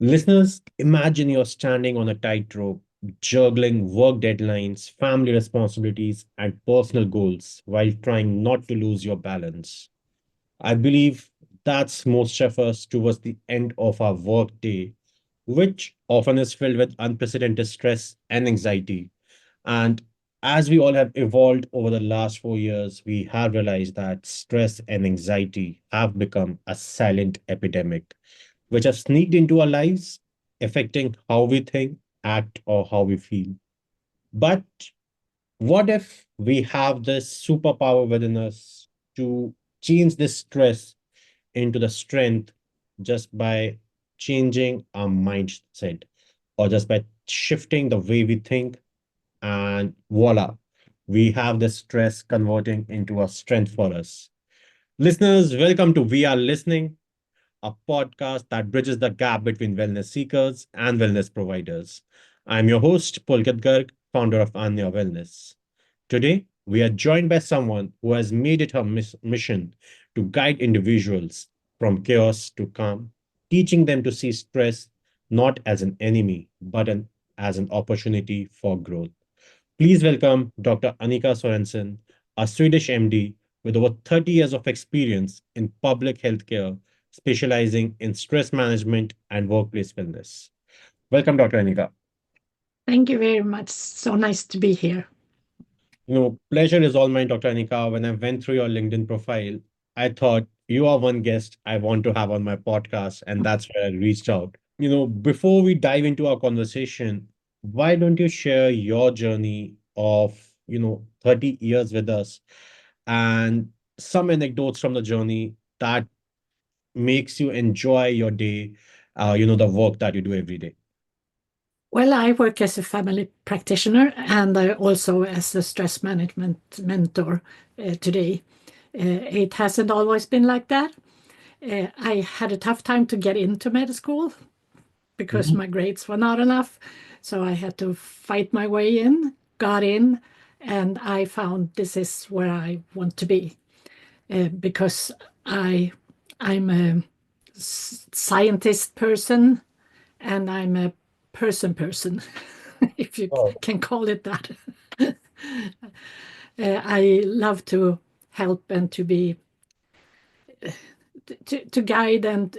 Listeners, imagine you're standing on a tightrope, juggling work deadlines, family responsibilities, and personal goals while trying not to lose your balance. I believe that's most of us towards the end of our work day, which often is filled with unprecedented stress and anxiety. And as we all have evolved over the last 4 years, we have realized that stress and anxiety have become a silent epidemic, which have sneaked into our lives, affecting how we think, act, or how we feel. But what if we have this superpower within us to change this stress into the strength just by changing our mindset or just by shifting the way we think, and voila, we have the stress converting into a strength for us. Listeners, welcome to We Are Listening, a podcast that bridges the gap between wellness seekers and wellness providers. I'm your host, Pulkit Garg, founder of Anya Wellness. Today, we are joined by someone who has made it her mission to guide individuals from chaos to calm, teaching them to see stress not as an enemy, but as an opportunity for growth. Please welcome Dr. Annika Sorensen, a Swedish MD with over 30 years of experience in public healthcare, specializing in stress management and workplace wellness. Welcome, Dr. Annika. Thank you very much. So nice to be here. Pleasure is all mine, Dr. Annika. When I went through your LinkedIn profile, I thought you are one guest I want to have on my podcast, and that's where I reached out. Before we dive into our conversation, why don't you share your journey of, 30 years with us and some anecdotes from the journey that makes you enjoy your day, the work that you do every day? Well, I work as a family practitioner and also as a stress management mentor today. It hasn't always been like that. I had a tough time to get into med school because Mhm. my grades were not enough. So I had to fight my way in, got in, and I found this is where I want to be because I'm a scientist person and I'm a person, if you Oh, can call it that. I love to help and to be to guide and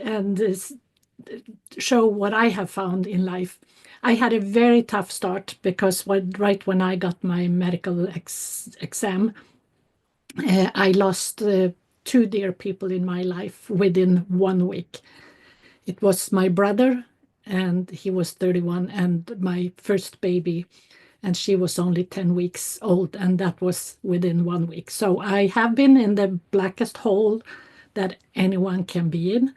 show what I have found in life. I had a very tough start because right when I got my medical exam, I lost two dear people in my life within 1 week. It was my brother, and he was 31, and my first baby, and she was only 10 weeks old, and that was within 1 week. So I have been in the blackest hole that anyone can be in.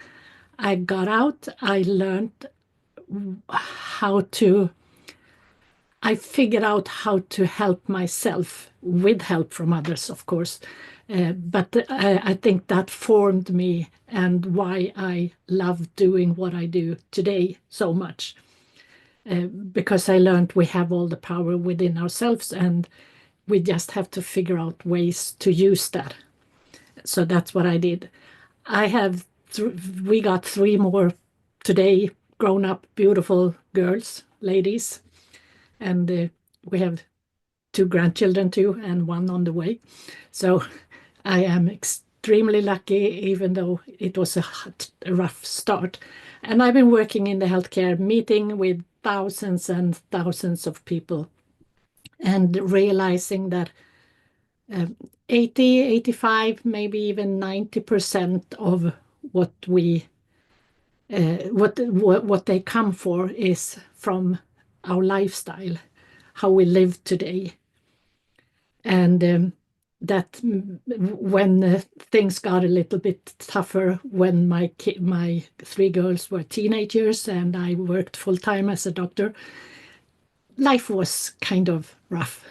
I got out, I learned how to, I figured out how to help myself with help from others, of course. But I think that formed me and why I love doing what I do today so much. Because I learned we have all the power within ourselves and we just have to figure out ways to use that. So that's what I did. I have, we got three more today, grown up, beautiful girls, ladies, and we have two grandchildren too, and one on the way. So I am extremely lucky, even though it was a rough start. And I've been working in the healthcare, meeting with thousands and thousands of people, and realizing that 80, 85, maybe even 90% of what we what they come for is from our lifestyle, how we live today. And that when things got a little bit tougher, when my three girls were teenagers and I worked full time as a doctor, life was kind of rough.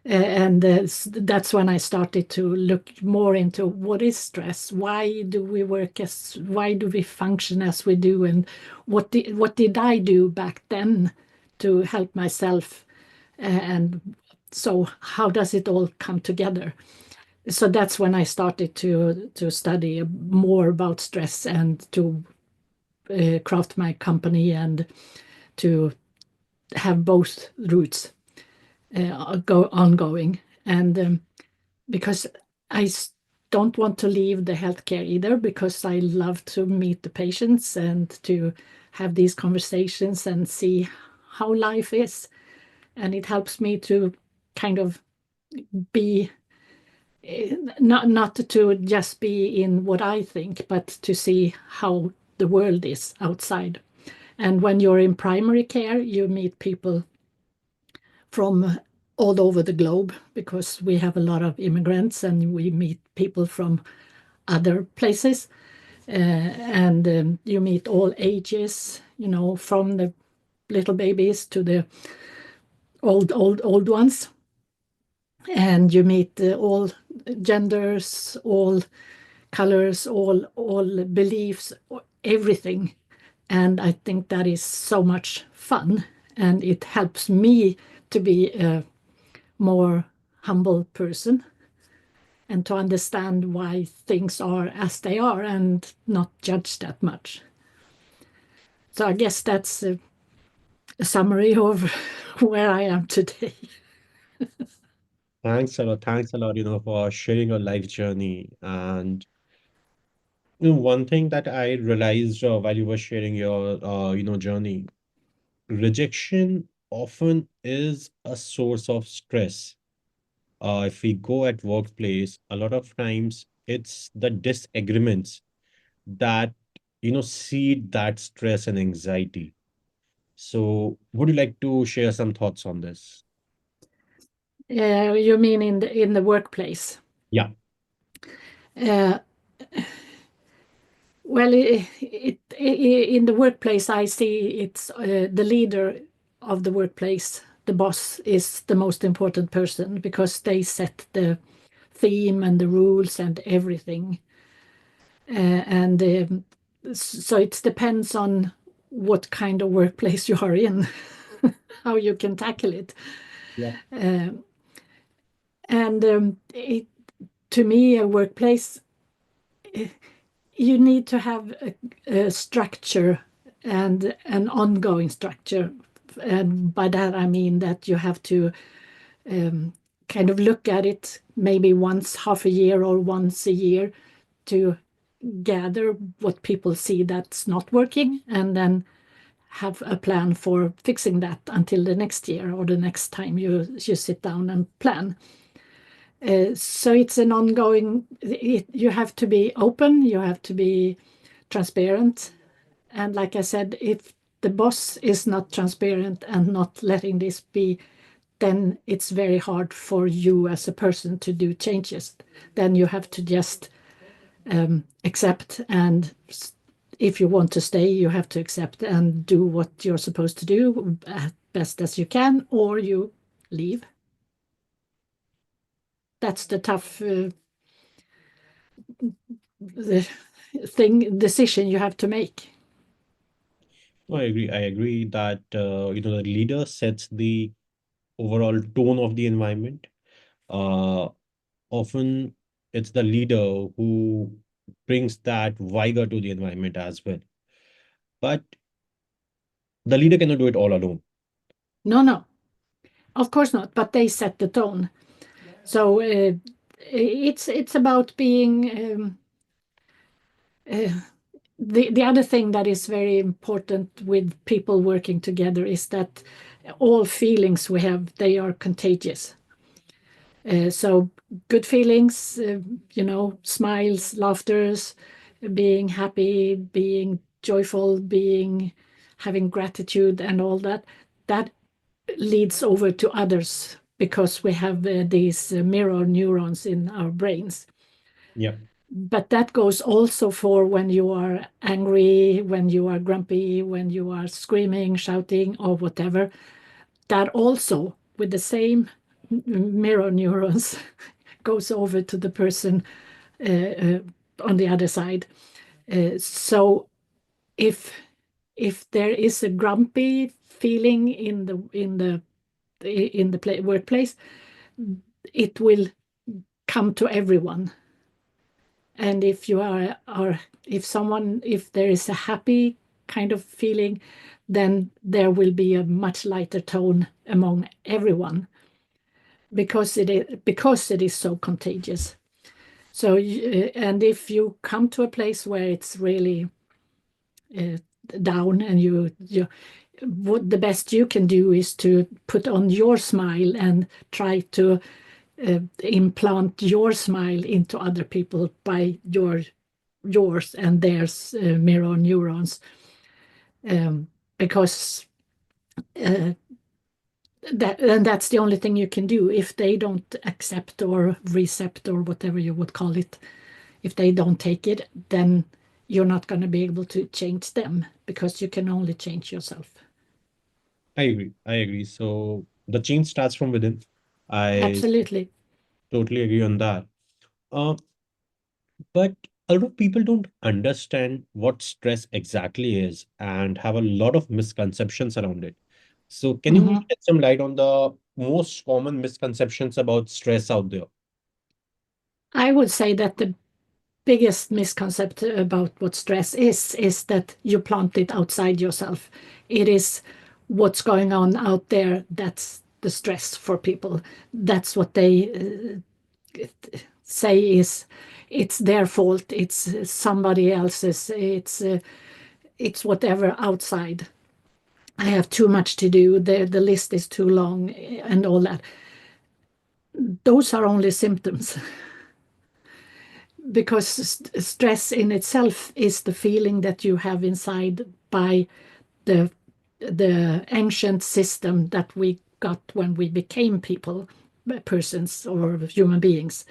And that's when I started to look more into what is stress, why do we why do we function as we do, and what did I do back then to help myself, and so how does it all come together? so that's when I started to study more about stress and to craft my company and to have both routes go ongoing. And because I don't want to leave the healthcare either, because I love to meet the patients and to have these conversations and see how life is. And it helps me to kind of be not to just be in what I think, but to see how the world is outside. And when you're in primary care, you meet people from all over the globe because we have a lot of immigrants and we meet people from other places. And you meet all ages, from the little babies to the old ones. And you meet all genders, all colors, all beliefs, everything. And I think that is so much fun, and it helps me to be a more humble person and to understand why things are as they are and not judge that much. So I guess that's a summary of where I am today. Thanks a lot. Thanks a lot, for sharing your life journey. And one thing that I realized while you were sharing your, journey, rejection often is a source of stress. If we go at workplace, a lot of times it's the disagreements that, seed that stress and anxiety. So, would you like to share some thoughts on this? You mean in the workplace? Yeah. Uh, Well, in the workplace, I see it's the leader of the workplace. The boss is the most important person because they set the theme and the rules and everything. And so it depends on what kind of workplace you are in, how you can tackle it. Yeah. Uh, and to me, a workplace, you need to have a structure and an ongoing structure. And by that, I mean that you have to kind of look at it maybe once half a year or once a year to gather what people see that's not working and then have a plan for fixing that until the next year or the next time you sit down and plan. So it's an ongoing, you have to be open, you have to be transparent. And like I said, if the boss is not transparent and not letting this be, then it's very hard for you as a person to do changes. Then you have to just accept, and if you want to stay, you have to accept and do what you're supposed to do as best as you can, or you leave. That's the tough the decision you have to make. No, I agree. I agree that the leader sets the overall tone of the environment. Uh, Often it's the leader who brings that vigor to the environment as well. But the leader cannot do it all alone. No, no, of course not. But they set the tone. So it's about being. The other thing that is very important with people working together is that all feelings we have, they are contagious. So good feelings, smiles, laughters, being happy, being joyful, being having gratitude and all that, that leads over to others because we have these mirror neurons in our brains. Yeah. But that goes also for when you are angry, when you are grumpy, when you are screaming, shouting, or whatever. That also, with the same mirror neurons, goes over to the person uh, uh, on the other side. So if there is a grumpy feeling workplace, it will come to everyone. And if you are if there is a happy kind of feeling, then there will be a much lighter tone among everyone, because it is so contagious. So and if you come to a place where it's really uh, down, and you what the best you can do is to put on your smile and try to implant your smile into other people by yours and theirs mirror neurons, because uh, that's the only thing you can do. If they don't accept or recept or whatever you would call it, if they don't take it, then you're not going to be able to change them, because you can only change yourself. I agree. I agree. So the change starts from within. I Absolutely. totally agree on that. Uh, but a lot of people don't understand what stress exactly is and have a lot of misconceptions around it. So can you Mhm. shed some light on the most common misconceptions about stress out there? I would say that the biggest misconception about what stress is that you plant it outside yourself. It is what's going on out there that's the stress for people. That's what they say is it's their fault. It's somebody else's. It's whatever outside. I have too much to do. The list is too long, and all that. Those are only symptoms. Because stress in itself is the feeling that you have inside by the the ancient system that we got when we became people, persons or human beings,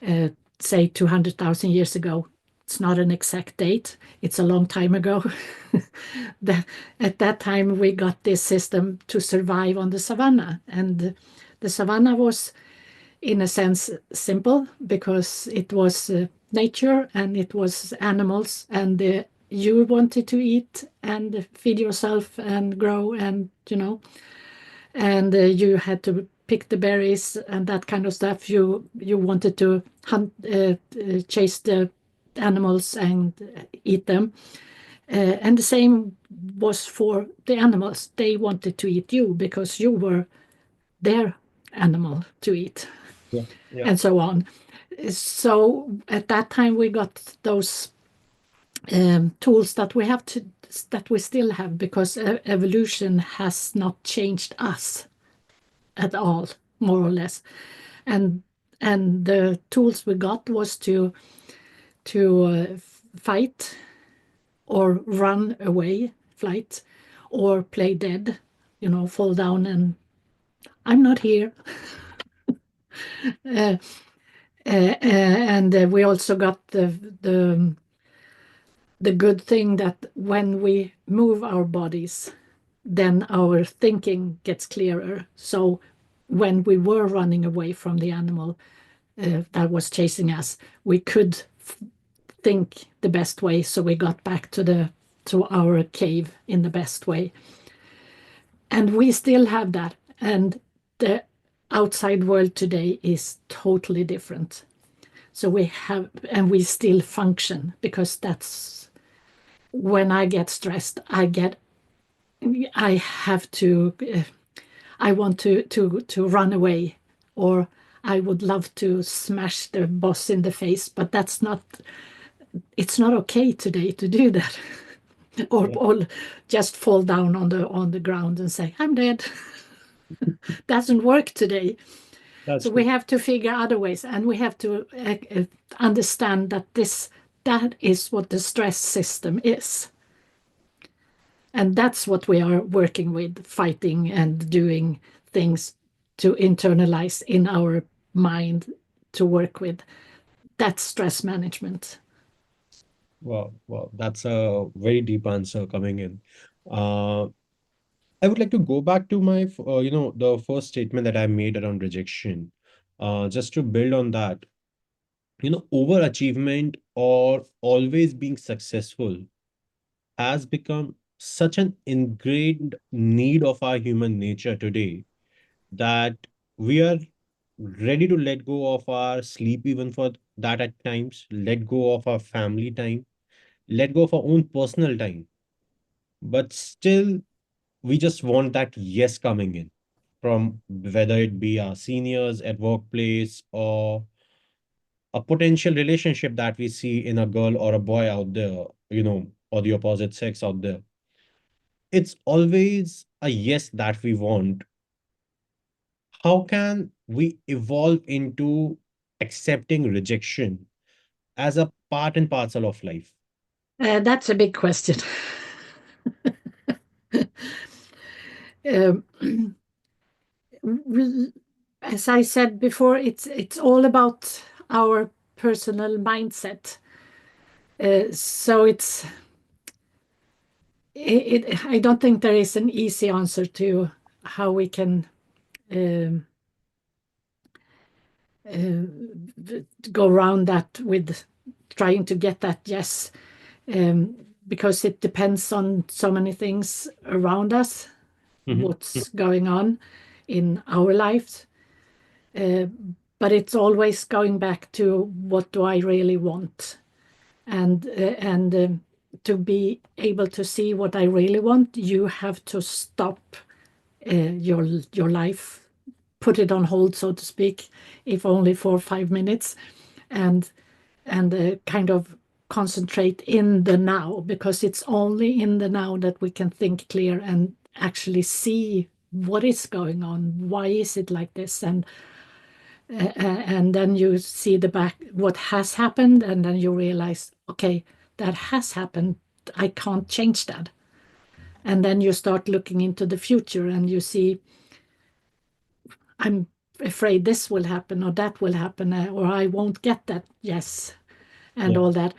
uh, say 200,000 years ago. It's not an exact date, it's a long time ago. the, at that time, we got this system to survive on the savannah. And the savannah was, in a sense, simple, because it was nature and it was animals, and you wanted to eat and feed yourself and grow, and and you had to pick the berries and that kind of stuff. You wanted to hunt, chase the animals and eat them, and the same was for the animals. They wanted to eat you because you were their animal to eat, Yeah. Yeah. and so on. So at that time, we got those tools that we still have, because evolution has not changed us at all, more or less. And the tools we got was to fight or run away, flight, or play dead, fall down and I'm not here. Uh, and we also got the good thing that when we move our bodies, then our thinking gets clearer. So when we were running away from the animal that was chasing us, we could think the best way. So we got back to our cave in the best way, and we still have that. And the outside world today is totally different. So we have, and we still function, because that's when I get stressed, I have to, I want to run away, or I would love to smash the boss in the face, but it's not okay today to do that. or, Yeah. or just fall down on the ground and say, I'm dead. Doesn't work today. That's So we true. have to figure other ways, and we have to understand that that is what the stress system is. And that's what we are working with, fighting and doing things to internalize in our mind to work with. That's stress management. Well, that's a very deep answer coming in. Uh, I would like to go back to the first statement that I made around rejection. Just to build on that, overachievement or always being successful has become such an ingrained need of our human nature today that we are ready to let go of our sleep even for that at times, let go of our family time, let go of our own personal time. But still, we just want that yes coming in from whether it be our seniors at workplace or a potential relationship that we see in a girl or a boy out there, or the opposite sex out there. It's always a yes that we want. How can we evolve into accepting rejection as a part and parcel of life? That's a big question. Um, as I said before, it's all about our personal mindset. So I don't think there is an easy answer to how we can um, go around that with trying to get that yes, um, because it depends on so many things around us, Mhm, what's going on in our lives. Uh, but it's always going back to what do I really want, and to be able to see what I really want, you have to stop your life, put it on hold, so to speak, if only for 5 minutes, and kind of concentrate in the now, because it's only in the now that we can think clear and actually see what is going on, why is it like this, and then you see the back what has happened, and then you realize, okay, that has happened, I can't change that. And then you start looking into the future and you see, I'm afraid this will happen or that will happen, or I won't get that yes, and yeah, all that.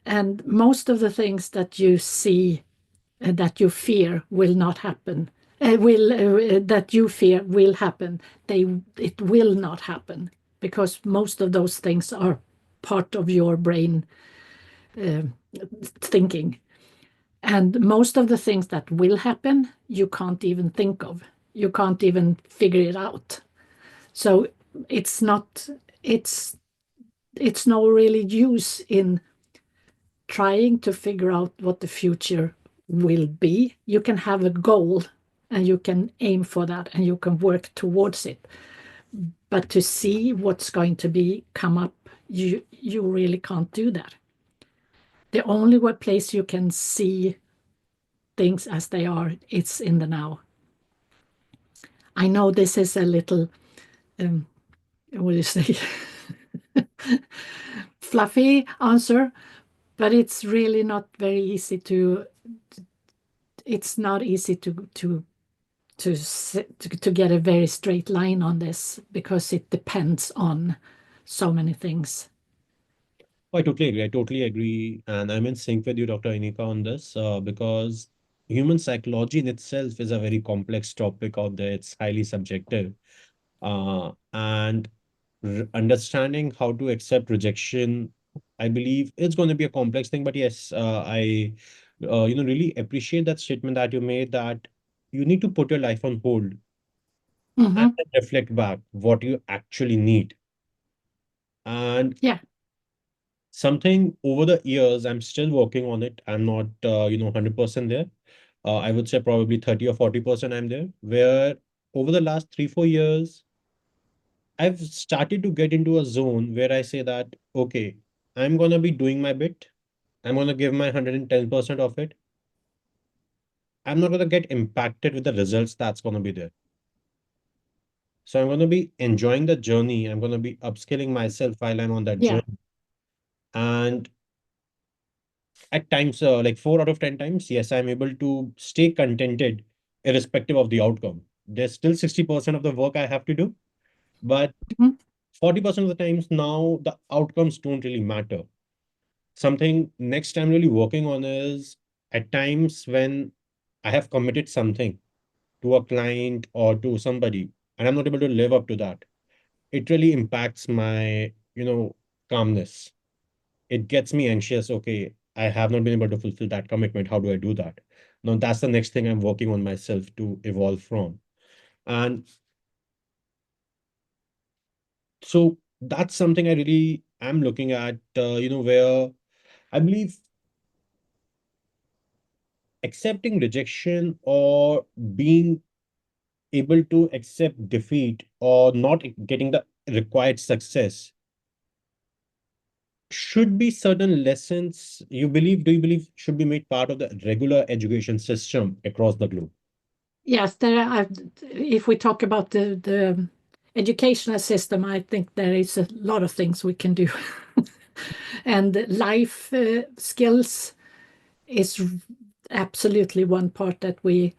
And most of the things that you see, that you fear will not happen, will that you fear will happen, it will not happen, because most of those things are part of your brain uh, thinking. And most of the things that will happen, you can't even think of. You can't even figure it out. So it's not, it's it's no really use in trying to figure out what the future will be. You can have a goal and you can aim for that and you can work towards it. But to see what's going to be come up, you really can't do that. The only place you can see things as they are, it's in the now. I know this is a little, um, what do you say, fluffy answer, but it's really not very easy to. It's not easy to get a very straight line on this, because it depends on so many things. I totally agree. I totally agree. And I'm in sync with you, Dr. Inika, on this because human psychology in itself is a very complex topic out there. It's highly subjective. And understanding how to accept rejection, I believe it's going to be a complex thing. But yes, I really appreciate that statement that you made, that you need to put your life on hold and Hmm. then reflect back what you actually need. And Yeah. something over the years, I'm still working on it. I'm not, 100% there. I would say probably 30 or 40% I'm there, where over the last 3, 4 years, I've started to get into a zone where I say that, okay, I'm going to be doing my bit. I'm going to give my 110% of it. I'm not going to get impacted with the results that's going to be there. So I'm going to be enjoying the journey. I'm going to be upskilling myself while I'm on that Yeah. journey. And at times, like 4 out of 10 times, yes, I'm able to stay contented irrespective of the outcome. There's still 60% of the work I have to do, but Hmm. 40% of the times now the outcomes don't really matter. Something next I'm really working on is at times when I have committed something to a client or to somebody and I'm not able to live up to that, it really impacts my, calmness. It gets me anxious. Okay, I have not been able to fulfill that commitment. How do I do that? Now that's the next thing I'm working on myself to evolve from. And So that's something I really am looking at, where I believe accepting rejection or being able to accept defeat or not getting the required success should be certain lessons do you believe should be made part of the regular education system across the globe? Yes, if we talk about the educational system, I think there is a lot of things we can do. And life skills is absolutely one part that we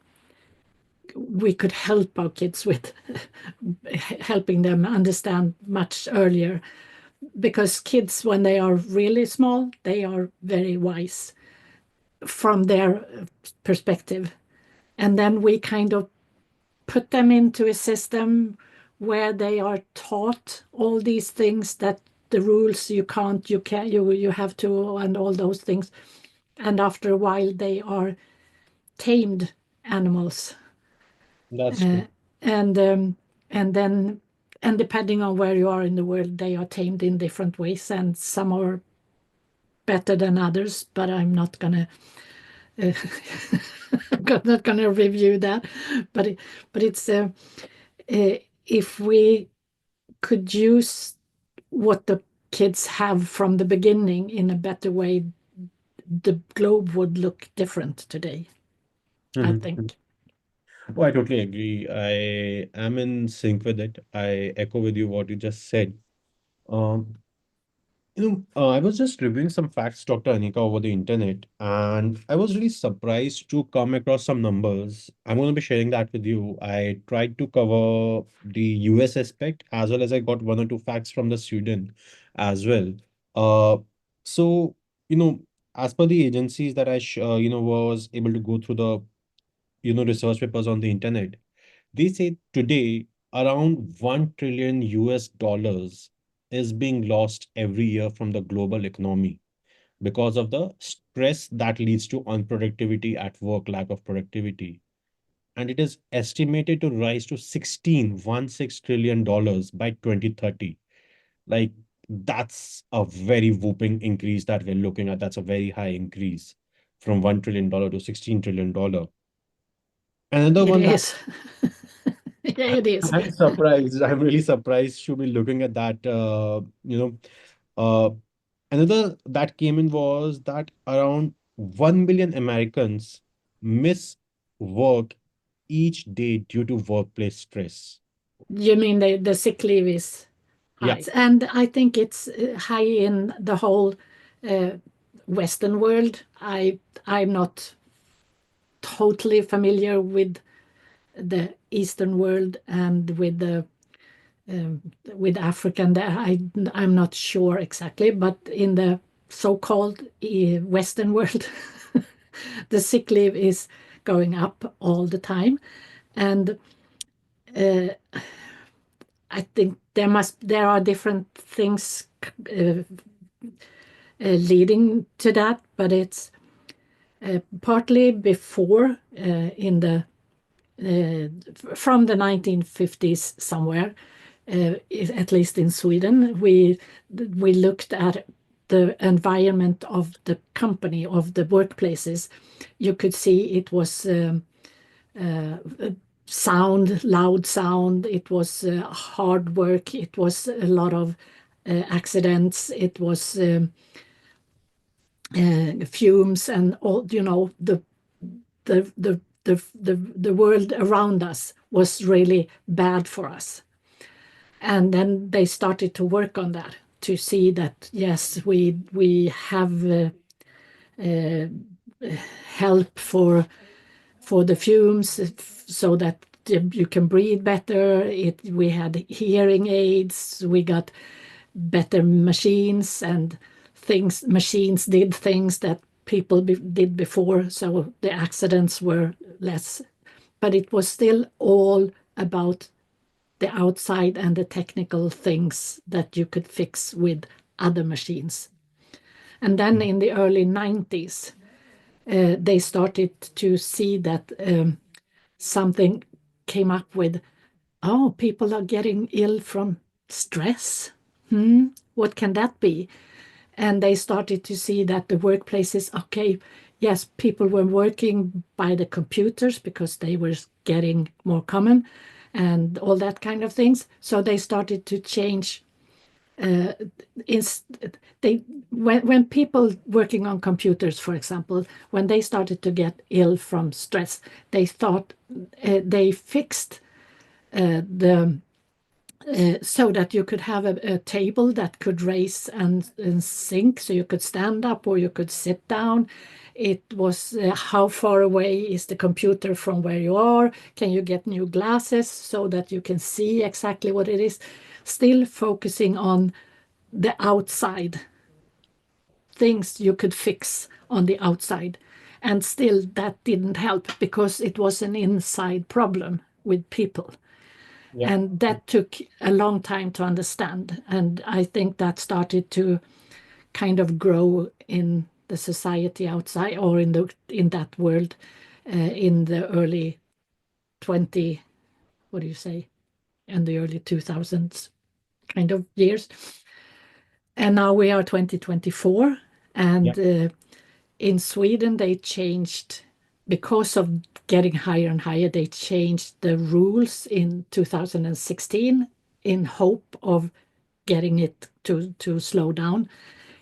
could help our kids with, helping them understand much earlier. Because kids, when they are really small, they are very wise from their perspective. And then we kind of put them into a system where they are taught all these things, that the rules you can't, you can, you have to, and all those things. And after a while, they are tamed animals. That's Uh, true. and um, and then and depending on where you are in the world, they are tamed in different ways, and some are better than others. But I'm not gonna uh, I'm not gonna review that. But it's if we could use what the kids have from the beginning in a better way, the globe would look different today, I Mhm. think. Oh, I totally agree. I am in sync with it. I echo with you what you just said. Um, I was just reviewing some facts, Dr. Anika, over the internet, and I was really surprised to come across some numbers. I'm going to be sharing that with you. I tried to cover the US aspect as well as I got one or two facts from the Sweden as well. Uh, so, you know, as per the agencies that was able to go through the, research papers on the internet, they say today around 1 trillion US dollars is being lost every year from the global economy because of the stress that leads to unproductivity at work, lack of productivity. And it is estimated to rise to 16 trillion dollars by 2030. Like, that's a very whooping increase that we're looking at. That's a very high increase from $1 trillion to $16 trillion. Another It one that is. Yeah, it is. I'm surprised. I'm really surprised to be looking at that. Uh, Another that came in was that around 1 million Americans miss work each day due to workplace stress. You mean the sick leave is Yeah. high? And I think it's high in the whole uh, Western world. I'm not totally familiar with the Eastern world and um, with African. I'm not sure exactly, but in the so-called Western world, the sick leave is going up all the time, and uh, I think there are different things leading to that, but it's partly before in the from the 1950s somewhere, at least in Sweden, we looked at the environment of the company, of the workplaces. You could see it was sound, loud sound. It was hard work. It was a lot of accidents. It was fumes and all. The world around us was really bad for us. And then they started to work on that to see that yes, we have uh, help for the fumes so that you can breathe better. We had hearing aids, we got better machines, and things machines did things that people did before, so the accidents were less. But it was still all about the outside and the technical things that you could fix with other machines. And then in the early 90s, they started to see that something came up with, oh, people are getting ill from stress. What can that be? And they started to see that the workplaces, okay, yes, people were working by the computers because they were getting more common and all that kind of things. So they started to change. Uh, is they when people working on computers, for example, when they started to get ill from stress, they thought they fixed the so that you could have a table that could raise and sink, so you could stand up or you could sit down. It was how far away is the computer from where you are? Can you get new glasses so that you can see exactly what it is? Still focusing on the outside, things you could fix on the outside. And still, that didn't help because it was an inside problem with people. Yeah. And that took a long time to understand. And I think that started to kind of grow in the society outside or in that world in the early 20, what do you say, in the early 2000s kind of years. And now we are 2024. Yeah. And in Sweden, they changed because of getting higher and higher. They changed the rules in 2016 in hope of getting it to slow down.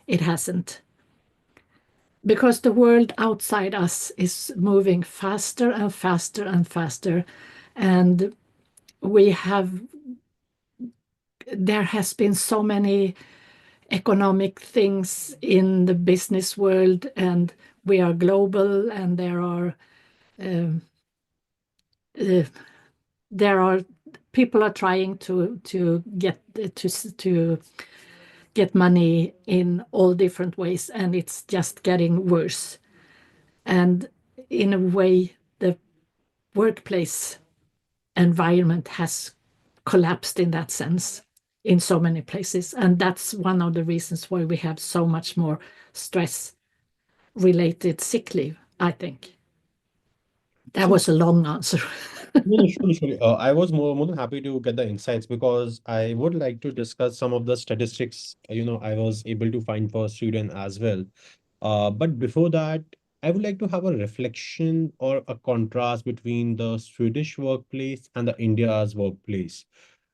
It hasn't, because the world outside us is moving faster and faster and faster, and we have there has been so many economic things in the business world, and we are global, and um, uh, there are people are trying to get money in all different ways, and it's just getting worse. And in a way, the workplace environment has collapsed in that sense in so many places, and that's one of the reasons why we have so much more stress related sick leave, I think. That So was a long answer. no, no, surely, surely. I was more than happy to get the insights because I would like to discuss some of the statistics, I was able to find for Sweden as well. But before that, I would like to have a reflection or a contrast between the Swedish workplace and the India's workplace.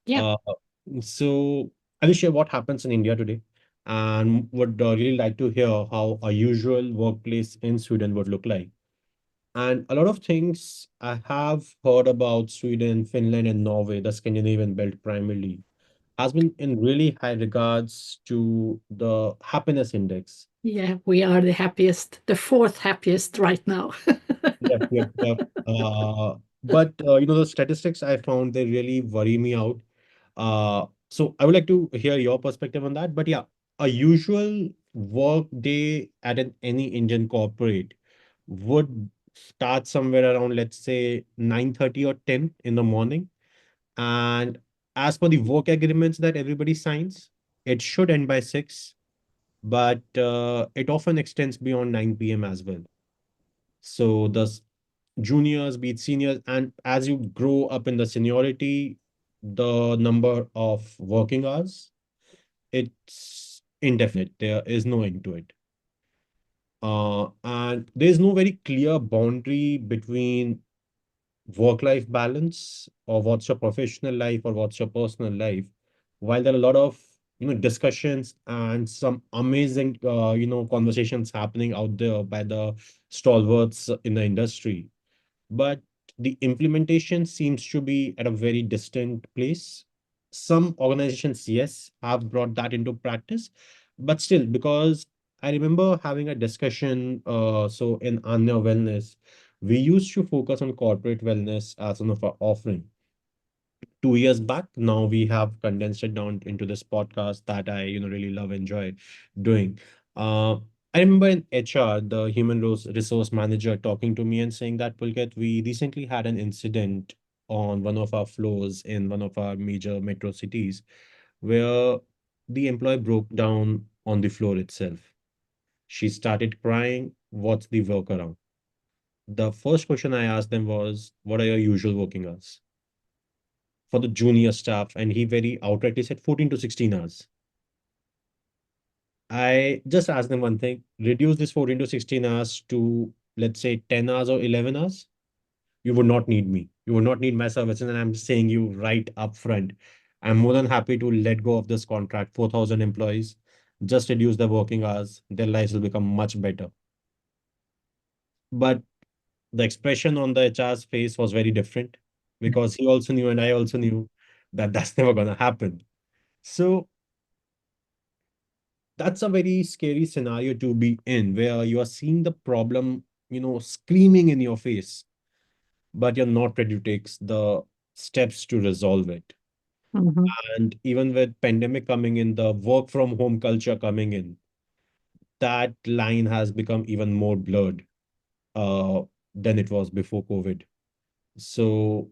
Yeah. Uh, so I will share what happens in India today and would really like to hear how a usual workplace in Sweden would look like. And a lot of things I have heard about Sweden, Finland, and Norway, the Scandinavian belt primarily, has been in really high regards to the happiness index. Yeah, we are the happiest, the fourth happiest right now. Yep, yep, yep. But the statistics I found, they really worry me out. So I would like to hear your perspective on that. But yeah, a usual work day at any Indian corporate would start somewhere around, let's say, 9:30 or 10 in the morning. And as per the work agreements that everybody signs, it should end by 6, but it often extends beyond 9 p.m. as well. So the juniors, be it seniors, and as you grow up in the seniority, the number of working hours, it's indefinite. There is no end to it. And there's no very clear boundary between work-life balance or what's your professional life or what's your personal life. While there are a lot of discussions and some amazing conversations happening out there by the stalwarts in the industry, but the implementation seems to be at a very distant place. Some organizations, yes, have brought that into practice, but still, because I remember having a discussion, so in Anya Wellness, we used to focus on corporate wellness as one of our offering. 2 years back, now we have condensed it down into this podcast that I, really love, enjoy doing. Uh, I remember in HR, the human resource manager talking to me and saying that, Pulkit, we recently had an incident on one of our floors in one of our major metro cities where the employee broke down on the floor itself. She started crying. What's the workaround? The first question I asked them was, what are your usual working hours? for the junior staff, and he very outrightly said 14 to 16 hours. I just asked them one thing: reduce this 14 to 16 hours to, let's say, 10 hours or 11 hours. You would not need me. You would not need my services. And I'm saying you right up front. I'm more than happy to let go of this contract, 4,000 employees, just reduce the working hours. Their lives will become much better. But the expression on the HR's face was very different because he also knew, and I also knew that that's never going to happen. So that's a very scary scenario to be in where you are seeing the problem, screaming in your face, but you're not ready to take the steps to resolve it. Mhm. And even with pandemic coming in, the work from home culture coming in, that line has become even more blurred uh, than it was before COVID. So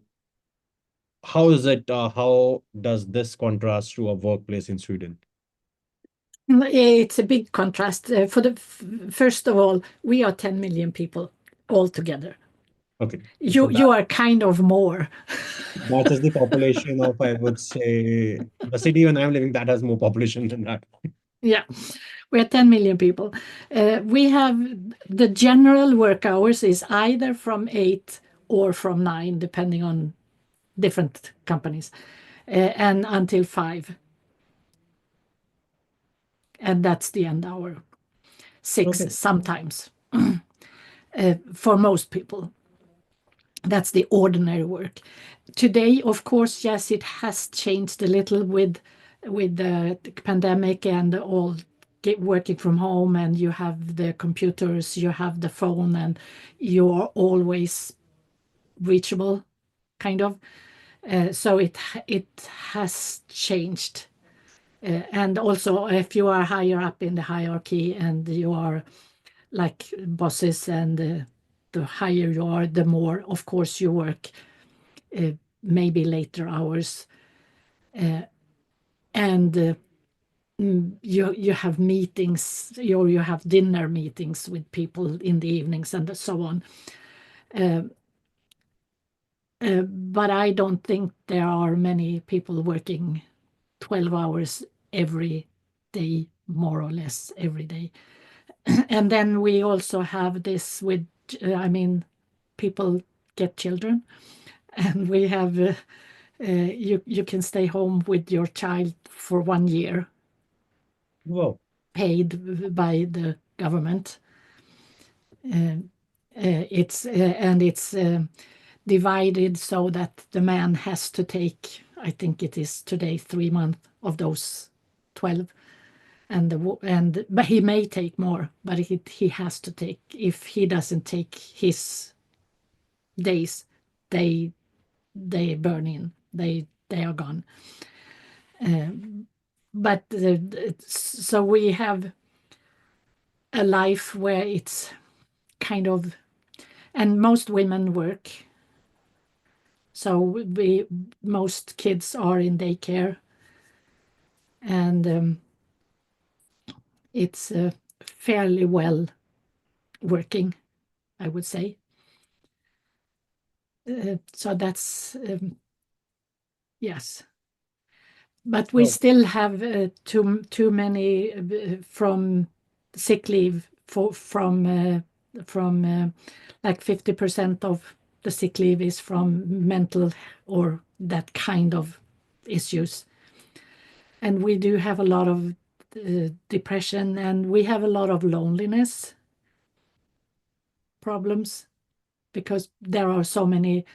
how is it? How does this contrast to a workplace in Sweden? It's a big contrast. First of all, we are 10 million people altogether. Okay, so You are kind of more. that is the population of, I would say, the city when I'm living that has more population than that. Yeah, we are 10 million people. We have the general work hours is either from 8 or from 9, depending on different companies, and until 5. And that's the end hour. 6 Okay. sometimes for most people. That's the ordinary work. Today, of course, yes, it has changed a little with the pandemic and all working from home, and you have the computers, you have the phone, and you're always reachable, kind of. So it has changed. And also, if you are higher up in the hierarchy and you are like bosses, and the higher you are, the more, of course, you work uh, maybe later hours, and you have meetings, or you have dinner meetings with people in the evenings and so on. But I don't think there are many people working 12 hours every day, more or less every day. And then we also have this with, I mean, people get children, and we have you can stay home with your child for 1 year, Wow. paid by the government. It's and it's divided so that the man has to take, I think it is today, 3 months of those 12, and but he may take more, but he has to take. If he doesn't take his days, they they burn in. They are gone. But so we have a life where it's kind of, and most women work. So most kids are in daycare, and it's fairly well working, I would say. So that's yes, but we Oh, still have too many from sick leave from like 50% of the sick leave is from mental or that kind of issues. And we do have a lot of depression, and we have a lot of loneliness problems because there are so many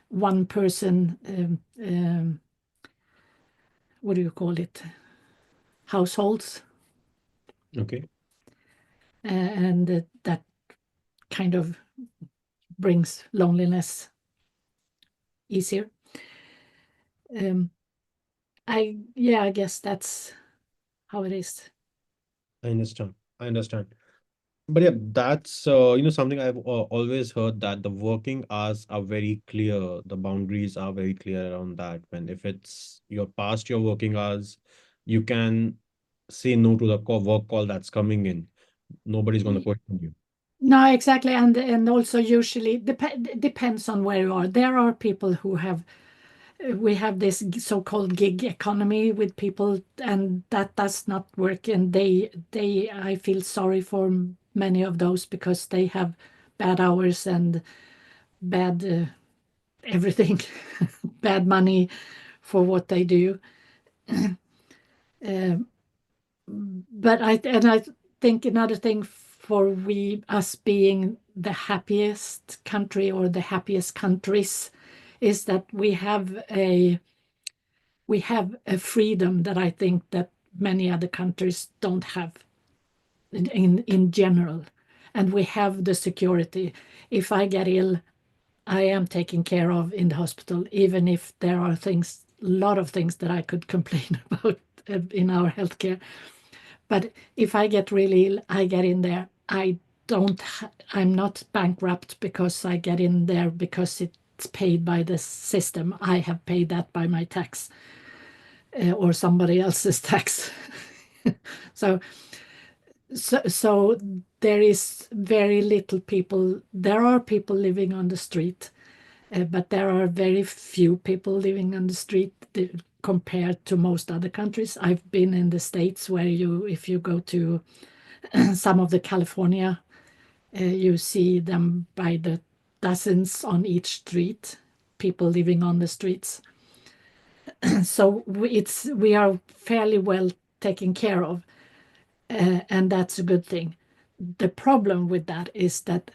one person what do you call it, households, okay. and that kind of brings loneliness easier. um, I guess that's how it is. I understand. I understand. But yeah, that's something I've always heard that the working hours are very clear. The boundaries are very clear around that. When if it's you're past your working hours, you can say no to the work call that's coming in. Nobody's going to question you. No, exactly, and also usually depends on where you are. There are people who have we have this so-called gig economy with people, and that does not work. And they I feel sorry for many of those because they have bad hours and bad everything, bad money for what they do. Uh, but I think another thing for us being the happiest country or the happiest countries is that we have a freedom that I think that many other countries don't have in general. And we have the security. If I get ill, I am taken care of in the hospital, even if there are things, a lot of things that I could complain about in our healthcare. But if I get really ill, I get in there. I'm not bankrupt because I get in there because it's paid by the system. I have paid that by my tax or somebody else's tax. so so there is very little people. There are people living on the street, but there are very few people living on the street compared to most other countries. I've been in the States where if you go to some of the California, you see them by the dozens on each street, people living on the streets. So we are fairly well taken care of, and that's a good thing. The problem with that is that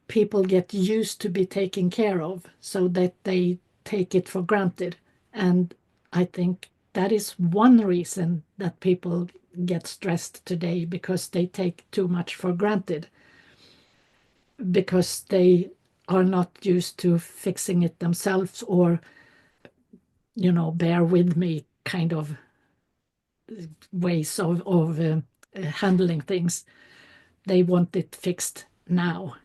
people get used to be taken care of so that they take it for granted. And I think that is one reason that people get stressed today, because they take too much for granted, because they are not used to fixing it themselves, or bear with me kind of ways of handling things. They want it fixed now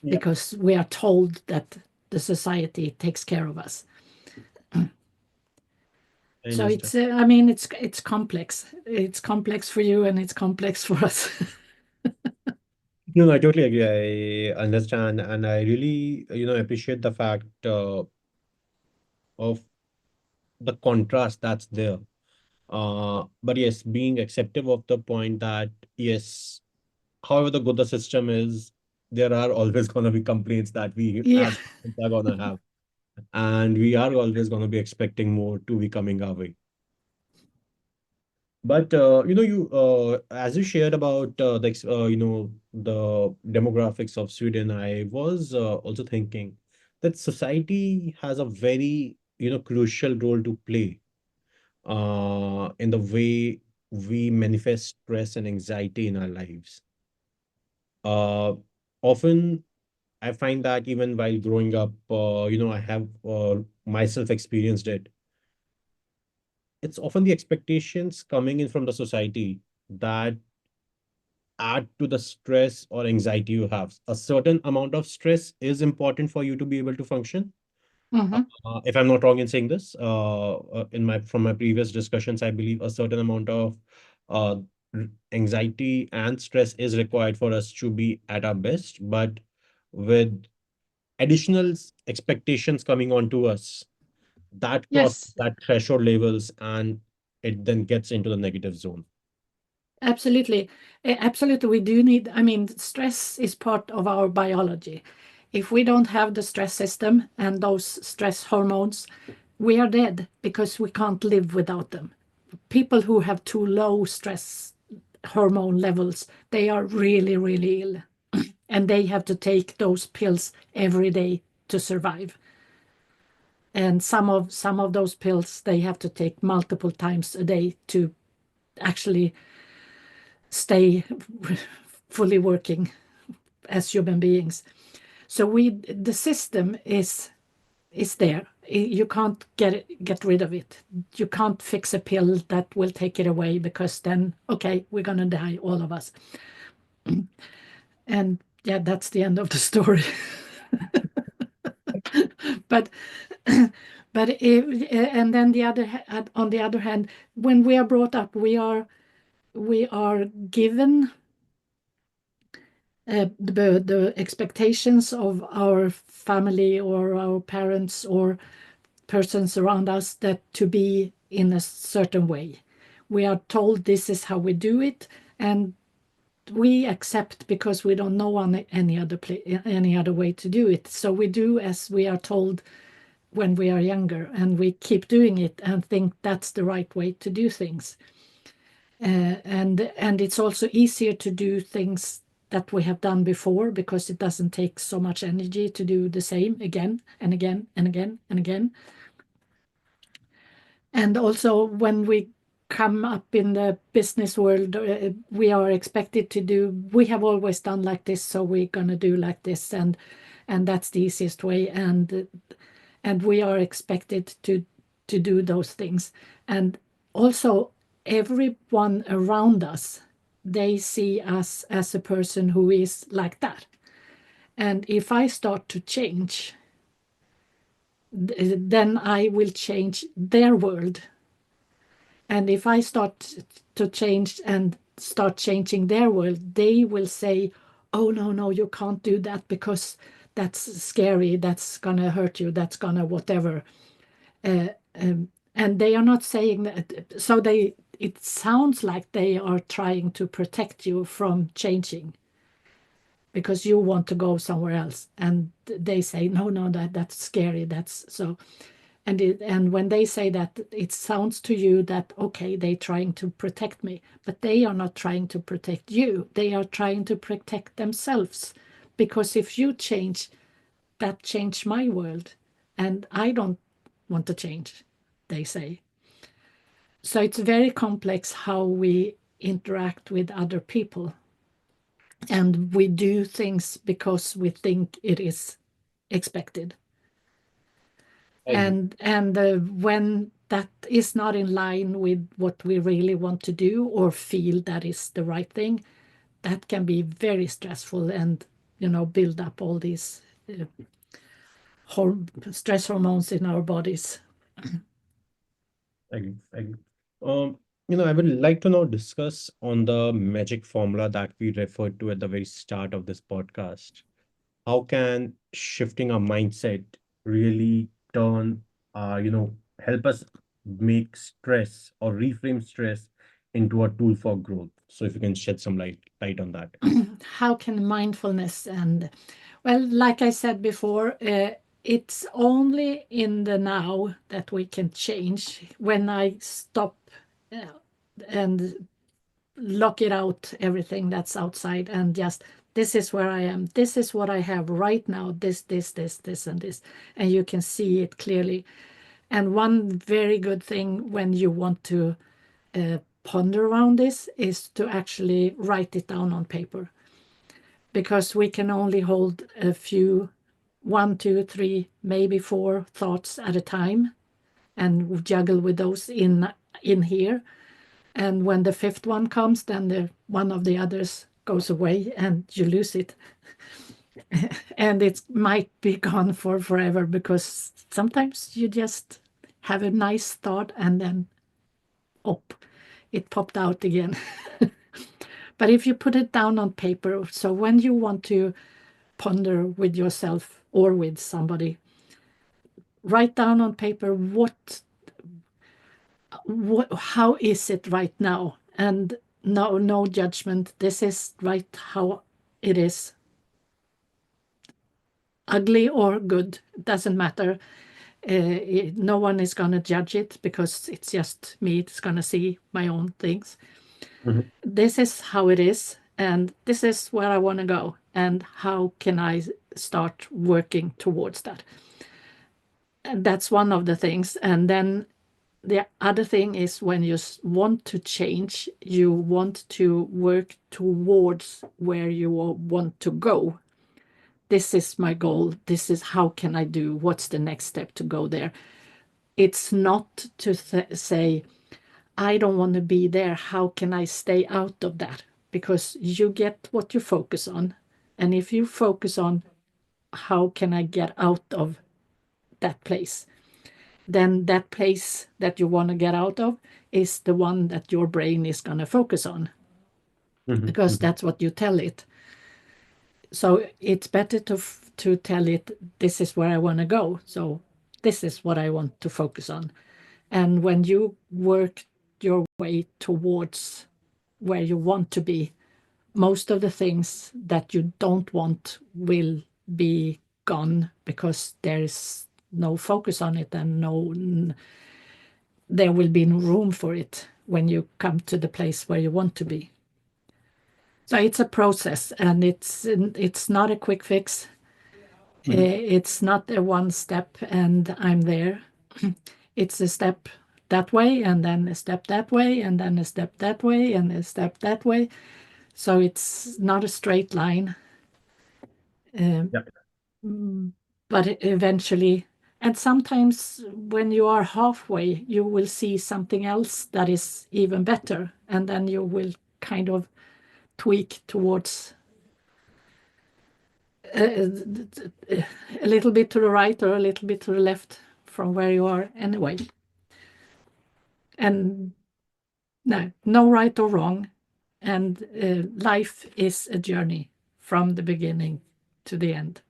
Yeah, because we are told that the society takes care of us. I So understand. I mean, it's complex. It's complex for you, and it's complex for us. No, no, I totally agree. I understand, and I really, appreciate the fact of the contrast that's there. But yes, being acceptive of the point that yes, however the good the system is, there are always going to be complaints that we Yeah. as humans are going to have, and we are always going to be expecting more to be coming our way. But you as you shared about the demographics of Sweden, I was also thinking that society has a very crucial role to play in the way we manifest stress and anxiety in our lives. Uh, Often I find that even while growing up, I have myself experienced it. It's often the expectations coming in from the society that add to the stress or anxiety you have. A certain amount of stress is important for you to be able to function. Hmm. If I'm not wrong in saying this, in my from my previous discussions, I believe a certain amount of uh, anxiety and stress is required for us to be at our best. But with additional expectations coming onto us, that crosses Yes, that threshold levels, and it then gets into the negative zone. absolutely. Absolutely. We do need, I mean, stress is part of our biology. If we don't have the stress system and those stress hormones, we are dead because we can't live without them. People who have too low stress hormone levels, they are really, really ill. And they have to take those pills every day to survive. And some of those pills they have to take multiple times a day to actually stay fully working as human beings. So the system is there. You can't get rid of it. You can't fix a pill that will take it away, because then okay, we're gonna die, all of us. And yeah, that's the end of the story. But and then on the other hand, when we are brought up, we are given the expectations of our family or our parents, or persons around us that to be in a certain way. We are told this is how we do it, and we accept because we don't know any other way to do it. So we do as we are told when we are younger, and we keep doing it and think that's the right way to do things. And it's also easier to do things that we have done before because it doesn't take so much energy to do the same again and again and again and again. And also, when we come up in the business world, we are expected to do, we have always done like this, so we're going to do like this, and that's the easiest way. And we are expected to do those things. And also, everyone around us, they see us as a person who is like that. And if I start to change, then I will change their world. And if I start to change and start changing their world, they will say, oh, no, no, you can't do that because that's scary, that's going to hurt you, that's going to whatever. Uh, and they are not saying that. So it sounds like they are trying to protect you from changing because you want to go somewhere else. And they say, no, no, that's scary. That's so. And when they say that, it sounds to you that, okay, they're trying to protect me, but they are not trying to protect you. They are trying to protect themselves. Because if you change, that changed my world. And I don't want to change, they say. So it's very complex how we interact with other people. And we do things because we think it is expected. I And when that is not in line with what we really want to do or feel that is the right thing, that can be very stressful and build up all these stress hormones in our bodies. agree. I would like to now discuss on the magic formula that we referred to at the very start of this podcast. How can shifting our mindset really turn, help us make stress or reframe stress into a tool for growth? So if you can shed some light on that. How can mindfulness and, well, like I said before, it's only in the now that we can change. When I stop uh, and lock it out, everything that's outside, and just this is where I am, this is what I have right now, this and this, and you can see it clearly. And one very good thing when you want to ponder around this is to actually write it down on paper, because we can only hold a few, one, two, three, maybe four thoughts at a time, and juggle with those in here. And when the fifth one comes, then one of the others goes away and you lose it. And it might be gone for forever, because sometimes you just have a nice thought and then, oh, it popped out again. But if you put it down on paper, so when you want to ponder with yourself or with somebody, write down on paper how is it right now, and no judgment. This is right how it is, ugly or good, it doesn't matter. No one is going to judge it because it's just me. It's going to see my own things. Mhm, This is how it is, and this is where I want to go, and how can I start working towards that. And that's one of the things. And then the other thing is, when you want to change, you want to work towards where you want to go. This is my goal. This is how can I do? What's the next step to go there? It's not to say, I don't want to be there. How can I stay out of that? Because you get what you focus on. And if you focus on how can I get out of that place, then that place that you want to get out of is the one that your brain is going to focus on, mhm, because mhm. that's what you tell it. So it's better to tell it, this is where I want to go. So this is what I want to focus on. And when you work your way towards where you want to be, most of the things that you don't want will be gone because there is no focus on it, and there will be no room for it when you come to the place where you want to be. So it's a process, and it's not a quick fix. Mhm. It's not a one step and I'm there. It's a step that way, and then a step that way, and then a step that way, and a step that way. So it's not a straight line. Um, Yeah. but eventually, and sometimes when you are halfway, you will see something else that is even better, and then you will kind of tweak towards a little bit to the right or a little bit to the left from where you are anyway. And no right or wrong. And life is a journey from the beginning to the end.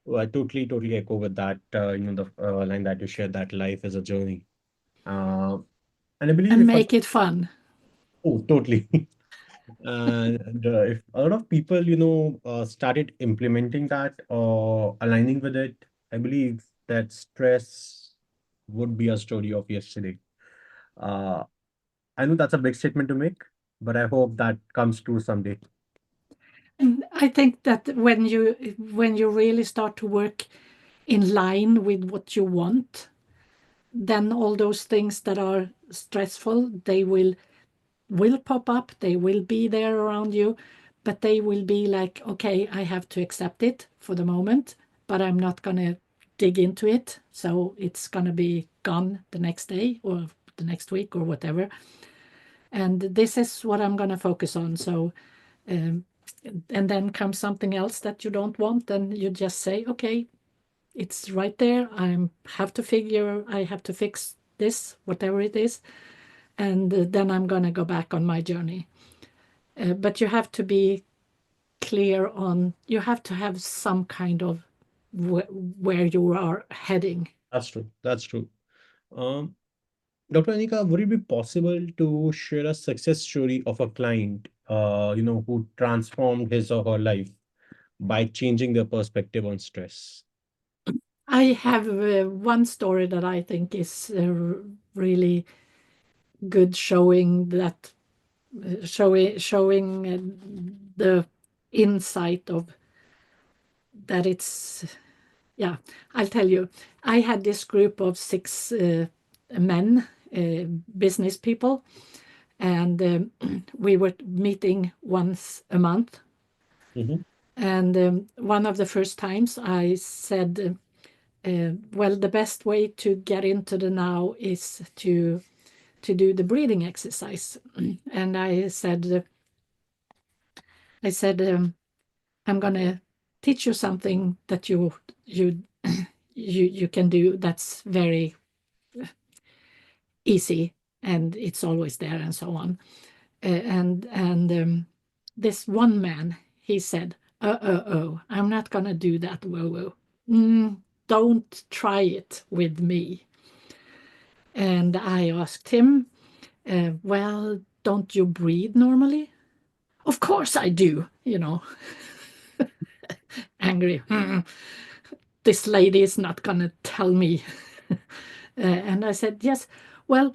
Well, I totally echo with that, the line that you shared, that life is a journey. Uh, and I believe And if make it fun. oh, totally. And if a lot of people, started implementing that or aligning with it, I believe that stress would be a story of yesterday. Uh, I know that's a big statement to make, but I hope that comes true someday. And I think that when you really start to work in line with what you want, then all those things that are stressful, they will pop up, they will be there around you, but they will be like, okay, I have to accept it for the moment, but I'm not going to dig into it. So it's going to be gone the next day or the next week or whatever. And this is what I'm going to focus on. So, um, and then comes something else that you don't want, and you just say, okay, it's right there. I have to fix this, whatever it is. And then I'm going to go back on my journey. But you have to be clear on, you have to have some kind of where you are heading. That's true. That's true. Um, Dr. Anika, would it be possible to share a success story of a client, who transformed his or her life by changing their perspective on stress? I have one story that I think is really good, showing that showing the insight of that. It's, yeah, I'll tell you. I had this group of six men, business people, and we were meeting once a month. Mhm. And one of the first times I said, well, the best way to get into the now is to do the breathing exercise. And I said, I'm gonna teach you something that you you can do that's very easy, and it's always there, and so on. And this one man, he said, oh, I'm not gonna do that. Whoa, whoa. Don't try it with me. And I asked him, well, don't you breathe normally? Of course I do, angry. This lady is not going to tell me. And I said, yes, well,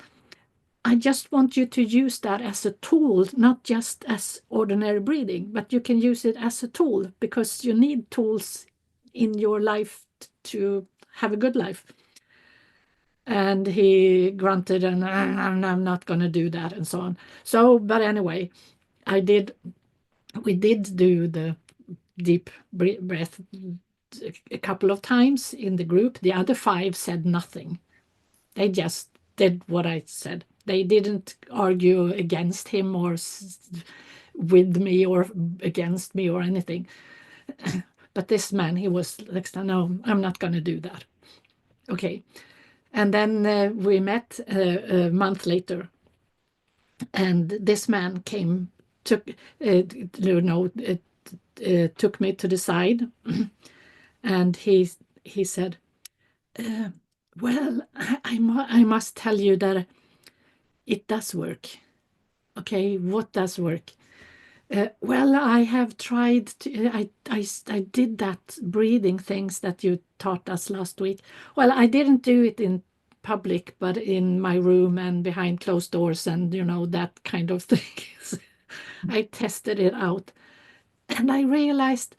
I just want you to use that as a tool, not just as ordinary breathing, but you can use it as a tool because you need tools in your life to have a good life. And he grunted and I'm not going to do that and so on. So, but anyway, we did do the deep breath a couple of times in the group. The other five said nothing. They just did what I said. They didn't argue against him or with me or against me or anything. But this man, he was like, no, I'm not going to do that. Okay. And then we met a month later, and this man took, took me to the side, and he said, Uh, well, I must tell you that it does work. Okay, what does work? Well, I have tried to, I did that breathing things that you taught us last week. Well, I didn't do it in public, but in my room and behind closed doors and, that kind of thing. I tested it out and I realized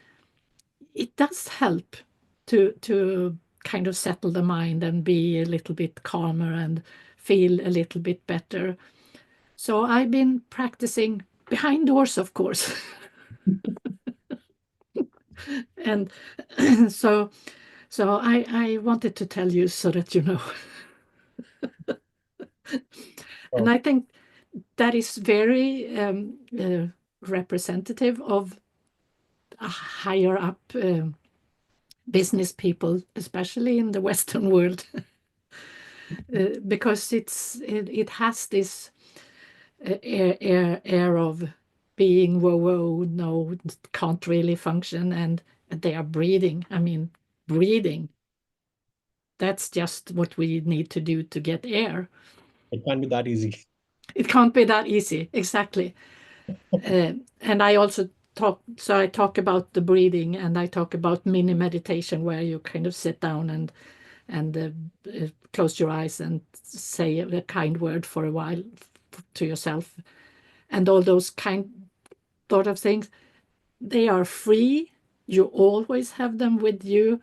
it does help to kind of settle the mind and be a little bit calmer and feel a little bit better. So I've been practicing behind doors, of course. And so I wanted to tell you so that you know. And Oh, I think that is very representative of a higher up business people, especially in the Western world, because it has this air of being whoa whoa no, can't really function, and they are breathing. I mean, breathing. That's just what we need to do to get air. it can't be that easy. It can't be that easy, exactly. And I also I talk about the breathing, and I talk about mini meditation where you kind of sit down and close your eyes and say a kind word for a while to yourself, and all those kind sort of things. They are free. You always have them with you,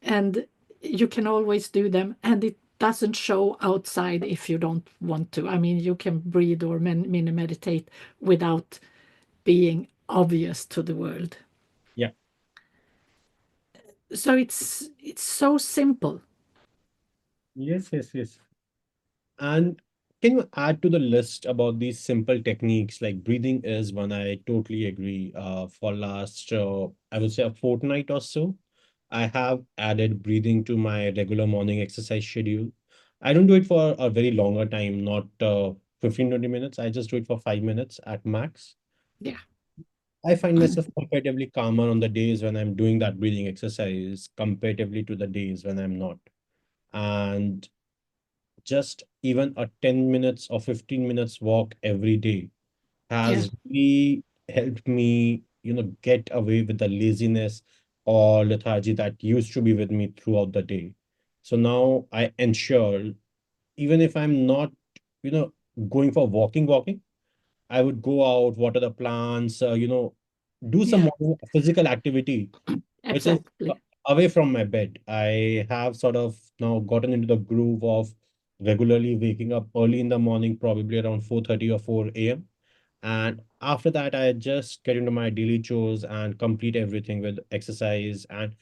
and you can always do them, and it doesn't show outside if you don't want to. I mean, you can breathe or mini meditate without being obvious to the world. Yeah. So it's so simple. Yes, yes, yes. And can you add to the list about these simple techniques like breathing is one I totally agree. For last, I would say a fortnight or so, I have added breathing to my regular morning exercise schedule. I don't do it for a very longer time, not 15-20 minutes. I just do it for 5 minutes at max. Yeah, I find myself comparatively calmer on the days when I'm doing that breathing exercise comparatively to the days when I'm not. And just even a 10 minutes or 15 minutes walk every day yeah, has really helped me, get away with the laziness or lethargy that used to be with me throughout the day. So now I ensure, even if I'm not, you know, going for walking, I would go out, water the plants, do some yeah, more physical activity which is exactly. away from my bed. I have sort of now gotten into the groove of regularly waking up early in the morning, probably around 4:30 or 4 a.m. And after that, I just get into my daily chores and complete everything with exercise. And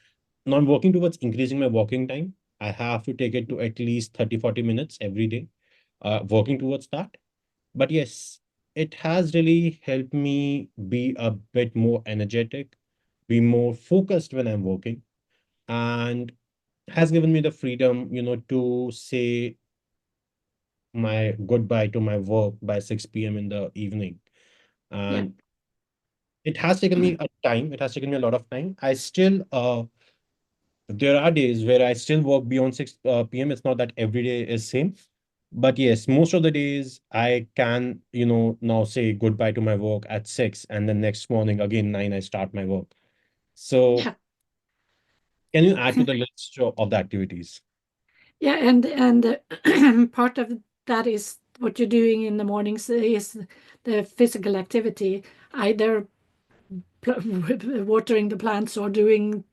now I'm working towards increasing my walking time. I have to take it to at least 30-40 minutes every day, working towards that. But yes, it has really helped me be a bit more energetic, be more focused when I'm working, and has given me the freedom, to say my goodbye to my work by 6 p.m. in the evening. Yeah, And it has taken me a time, it has taken me a lot of time. I still, there are days where I still work beyond 6 p.m. It's not that every day is same. But yes, most of the days I can, now say goodbye to my work at 6, and the next morning again 9 I start my work. So yeah, can you add to the list of the activities? yeah. And part of that is what you're doing in the mornings is the physical activity, either watering the plants or doing,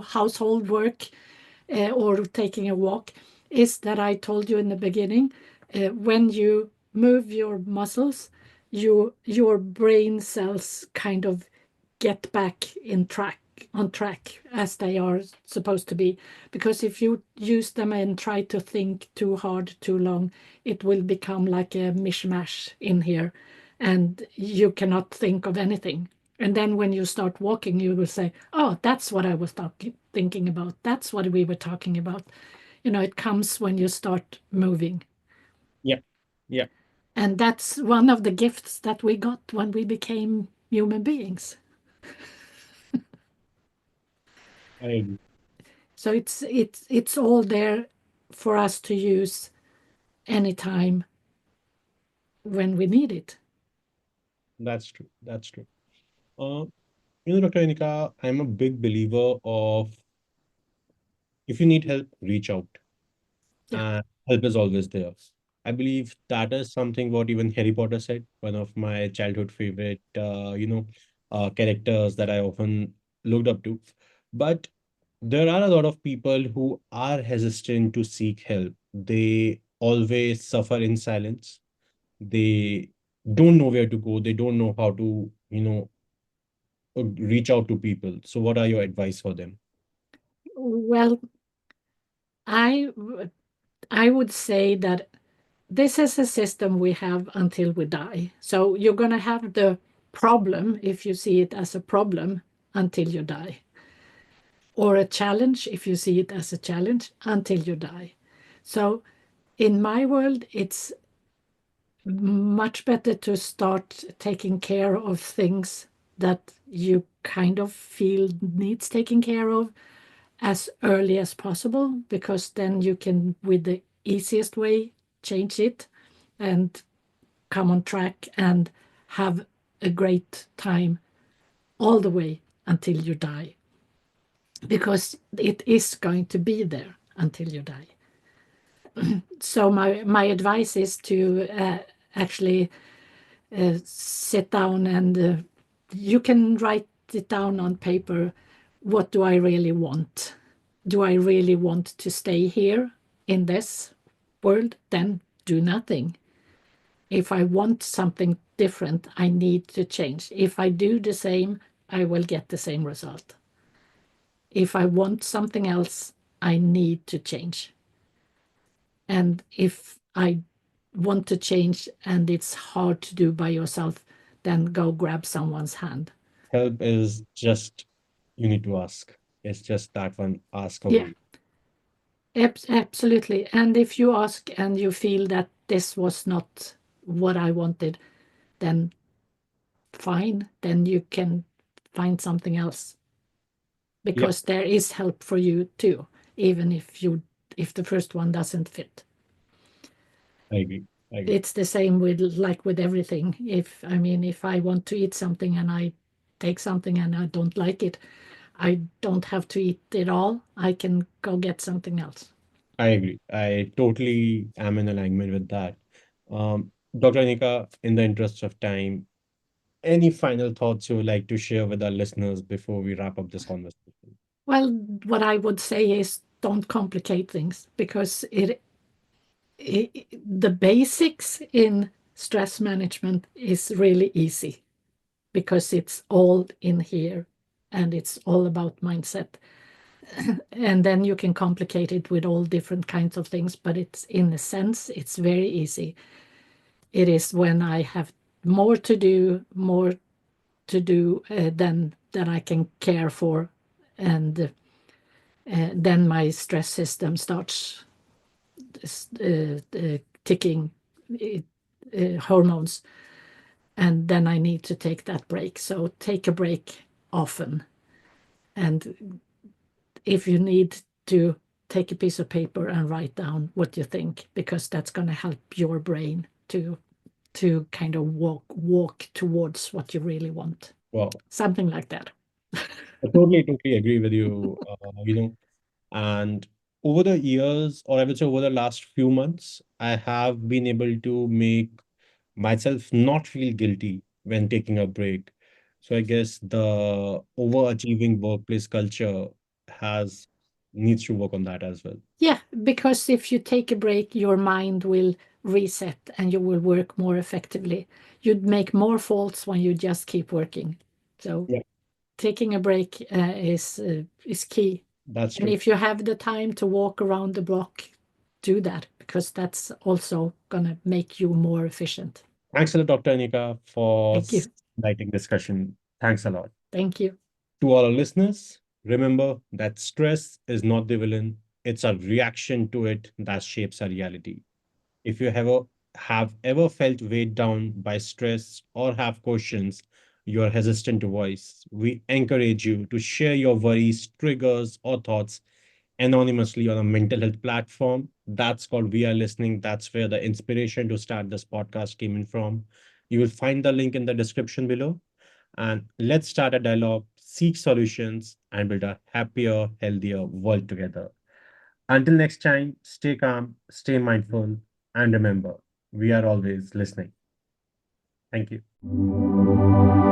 household work, or taking a walk, is that I told you in the beginning, when you move your muscles, your brain cells kind of get back in track on track as they are supposed to be, because if you use them and try to think too hard too long, it will become like a mishmash in here, and you cannot think of anything. And then when you start walking, you will say, oh, that's what I was thinking about, that's what we were talking about. It comes when you start moving. Yeah. Yeah. And that's one of the gifts that we got when we became human beings. I agree. So it's all there for us to use anytime when we need it. That's true. That's true. Uh, Dr. Anika, I'm a big believer of if you need help, reach out. Yeah. Help is always there. I believe that is something what even Harry Potter said, one of my childhood favorite, characters that I often looked up to. But there are a lot of people who are hesitant to seek help. They always suffer in silence. They don't know where to go. They don't know how to, reach out to people. So, what are your advice for them? Well, I I would say that this is a system we have until we die. So you're going to have the problem, if you see it as a problem, until you die, or a challenge, if you see it as a challenge, until you die. So in my world, it's much better to start taking care of things that you kind of feel needs taking care of as early as possible, because then you can, with the easiest way, change it and come on track and have a great time all the way until you die, because it is going to be there until you die. So my advice is to actually sit down and you can write it down on paper. What do I really want? Do I really want to stay here in this world? Then do nothing. If I want something different, I need to change. If I do the same, I will get the same result. If I want something else, I need to change. And if I want to change and it's hard to do by yourself, then go grab someone's hand. Help is just, you need to ask. It's just that one ask Yeah, away. absolutely. And if you ask and you feel that this was not what I wanted, then fine, then you can find something else, Yep, because there is help for you too, even if the first one doesn't fit. I agree. I agree. It's the same with, like, with everything. If I want to eat something and I take something and I don't like it, I don't have to eat it all. I can go get something else. I agree. I totally am in alignment with that. Dr. Anika, in the interest of time, any final thoughts you would like to share with our listeners before we wrap up this conversation? Well, what I would say is don't complicate things, because the basics in stress management is really easy, because it's all in here and it's all about mindset. And then you can complicate it with all different kinds of things, but it's, in a sense, it's very easy. It is when I have more to do than that I can care for, and then my stress system starts ticking hormones, and then I need to take that break. So take a break often, and if you need to, take a piece of paper and write down what you think, because that's going to help your brain to kind of walk towards what you really want. Well, Something like that. I totally agree with you. And over the years, or I would say over the last few months, I have been able to make myself not feel guilty when taking a break. So I guess the overachieving workplace culture has needs to work on that as well. Yeah, because if you take a break, your mind will reset and you will work more effectively. You'd make more faults when you just keep working. So Yeah, taking a break is key. that's And true. if you have the time to walk around the block, do that, because that's also gonna make you more efficient. Thanks a lot, Dr. Anika, for Thank you. lighting discussion. Thanks a lot. Thank you. To all our listeners, remember that stress is not the villain. It's a reaction to it that shapes our reality. If you have ever felt weighed down by stress or have questions you are hesitant to voice, we encourage you to share your worries, triggers, or thoughts anonymously on a mental health platform. That's called We Are Listening. That's where the inspiration to start this podcast came in from. You will find the link in the description below. And let's start a dialogue, seek solutions, and build a happier, healthier world together. Until next time, stay calm, stay mindful, and remember, we are always listening. Thank you.